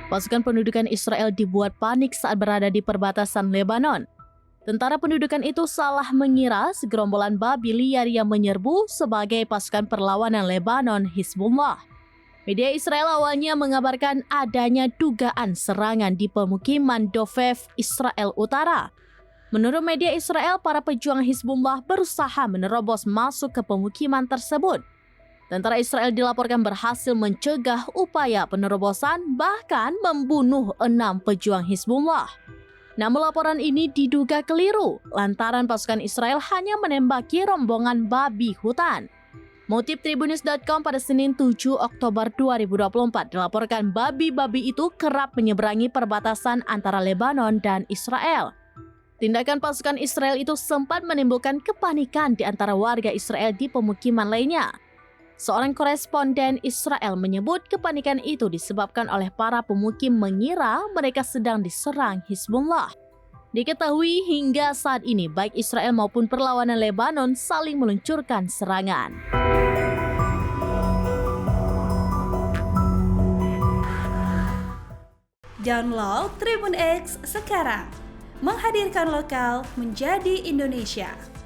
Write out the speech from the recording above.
Pasukan pendudukan Israel dibuat panik saat berada di perbatasan Lebanon. Tentara pendudukan itu salah mengira segerombolan babi liar yang menyerbu sebagai pasukan perlawanan Lebanon Hizbullah. Media Israel awalnya mengabarkan adanya dugaan serangan di pemukiman Dovef, Israel Utara. Menurut media Israel, para pejuang Hizbullah berusaha menerobos masuk ke pemukiman tersebut. Tentara Israel dilaporkan berhasil mencegah upaya penerobosan, bahkan membunuh 6 pejuang Hizbullah. Namun laporan ini diduga keliru, lantaran pasukan Israel hanya menembaki rombongan babi hutan. Mengutip Tribunnews.com pada Senin 7 Oktober 2024 dilaporkan babi-babi itu kerap menyeberangi perbatasan antara Lebanon dan Israel. Tindakan pasukan Israel itu sempat menimbulkan kepanikan di antara warga Israel di pemukiman lainnya. Seorang koresponden Israel menyebut kepanikan itu disebabkan oleh para pemukim mengira mereka sedang diserang Hizbullah. Diketahui hingga saat ini baik Israel maupun perlawanan Lebanon saling meluncurkan serangan. Download Tribun X sekarang, menghadirkan lokal menjadi Indonesia.